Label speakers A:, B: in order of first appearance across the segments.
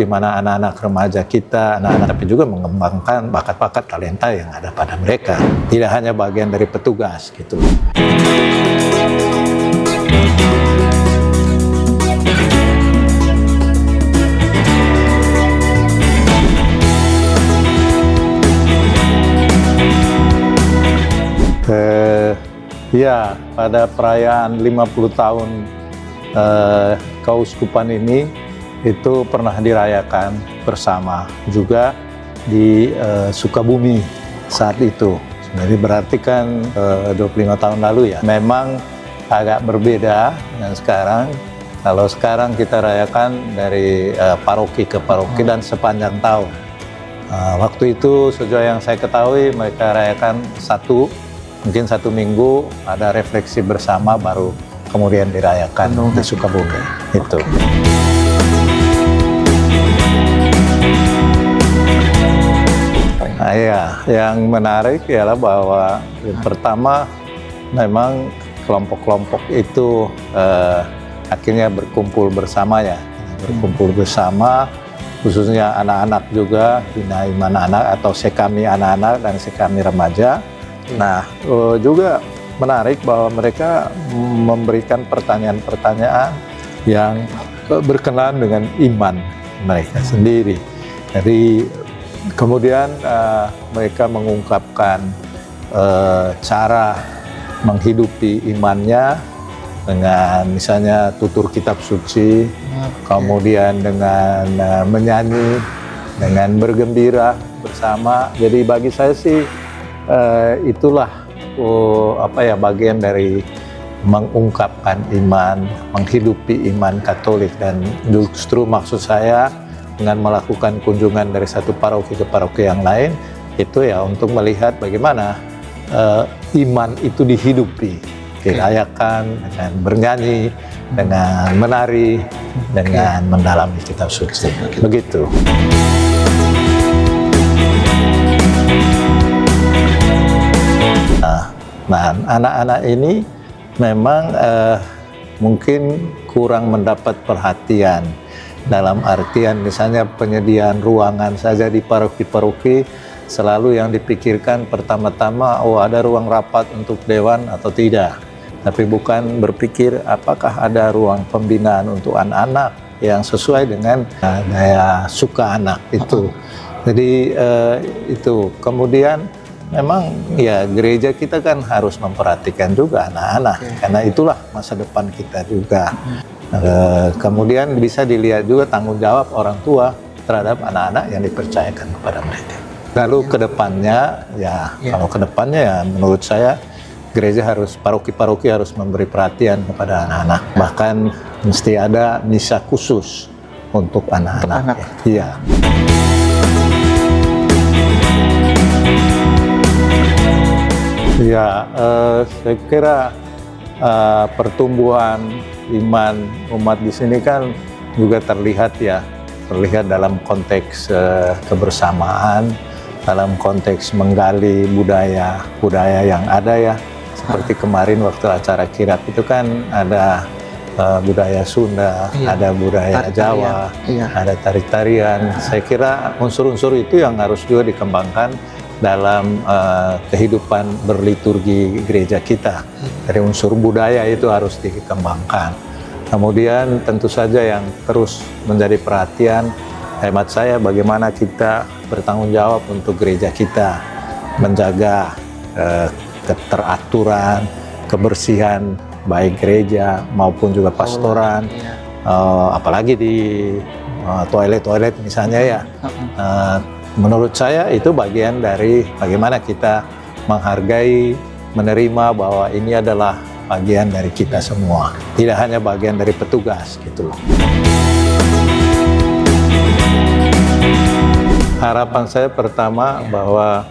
A: di mana anak-anak remaja kita, anak-anak tapi juga mengembangkan bakat-bakat talenta yang ada pada mereka. Tidak hanya bagian dari petugas gitu. Ya, pada perayaan 50 tahun Keuskupan ini itu pernah dirayakan bersama juga di Sukabumi saat itu. Jadi berarti kan 25 tahun lalu ya. Memang agak berbeda dengan sekarang. Kalau sekarang kita rayakan dari paroki ke paroki dan sepanjang tahun. Waktu itu sejauh yang saya ketahui mereka rayakan mungkin satu minggu, ada refleksi bersama baru kemudian dirayakan di Sukabumi. Itu. Nah, ya, yang menarik ialah bahwa pertama memang kelompok-kelompok itu akhirnya berkumpul bersama ya, berkumpul bersama, khususnya anak-anak juga, Bina Iman Anak atau Sekami Anak-anak dan Sekami Remaja. Nah, juga menarik bahwa mereka memberikan pertanyaan-pertanyaan yang berkenaan dengan iman mereka sendiri. Jadi kemudian mereka mengungkapkan cara menghidupi imannya dengan misalnya tutur kitab suci, kemudian dengan menyanyi, dengan bergembira bersama. Jadi bagi saya sih itulah bagian dari mengungkapkan iman, menghidupi iman Katolik. Dan justru maksud saya dengan melakukan kunjungan dari satu paroki ke paroki yang lain itu ya untuk melihat bagaimana iman itu dihidupi, dirayakan dengan bernyanyi, dengan menari, dengan mendalami kitab suci. Begitu. Nah, anak-anak ini memang mungkin kurang mendapat perhatian dalam artian misalnya penyediaan ruangan saja di paroki-paroki selalu yang dipikirkan pertama-tama ada ruang rapat untuk dewan atau tidak, tapi bukan berpikir apakah ada ruang pembinaan untuk anak-anak yang sesuai dengan daya suka anak itu. Jadi itu kemudian memang ya gereja kita kan harus memperhatikan juga anak-anak, karena itulah masa depan kita juga. Kemudian bisa dilihat juga tanggung jawab orang tua terhadap anak-anak yang dipercayakan kepada mereka. Lalu kedepannya kalau kedepannya ya menurut saya gereja paroki-paroki harus memberi perhatian kepada anak-anak. Bahkan mesti ada misa khusus untuk anak-anak. Iya. Ya, saya kira pertumbuhan iman umat di sini kan juga terlihat dalam konteks kebersamaan, dalam konteks menggali budaya yang ada ya. Seperti kemarin waktu acara kirap itu kan ada budaya Sunda, ada budaya Jawa, ada tari-tarian. Saya kira unsur-unsur itu yang harus juga dikembangkan dalam kehidupan berliturgi gereja kita. Dari unsur budaya itu harus dikembangkan. Kemudian tentu saja yang terus menjadi perhatian hemat saya bagaimana kita bertanggung jawab untuk gereja kita menjaga keteraturan, kebersihan baik gereja maupun juga pastoran, apalagi di toilet-toilet misalnya ya. Menurut saya itu bagian dari bagaimana kita menghargai, menerima bahwa ini adalah bagian dari kita semua, tidak hanya bagian dari petugas gitu loh. Harapan saya pertama bahwa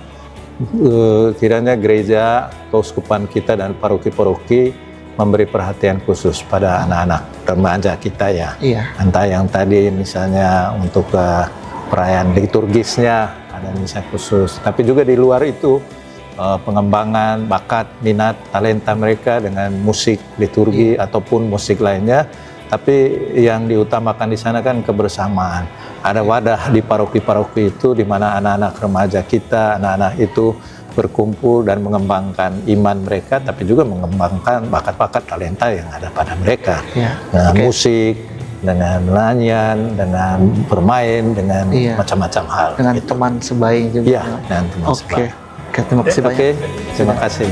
A: kiranya gereja, keuskupan kita dan paroki-paroki memberi perhatian khusus pada anak-anak remaja kita ya. Entah yang tadi misalnya untuk perayaan liturgisnya ada misa khusus, tapi juga di luar itu pengembangan bakat, minat, talenta mereka dengan musik liturgi ataupun musik lainnya Tapi yang diutamakan di sana kan kebersamaan. Ada wadah di paroki-paroki itu di mana anak-anak remaja kita, anak-anak itu berkumpul dan mengembangkan iman mereka, tapi juga mengembangkan bakat-bakat talenta yang ada pada mereka. Dengan musik, dengan nyanyian, dengan bermain, dengan macam-macam hal.
B: Dengan teman sebaya juga.
A: Iya, dengan teman sebaya.
B: Oke, terima kasih banyak.
A: Terima kasih.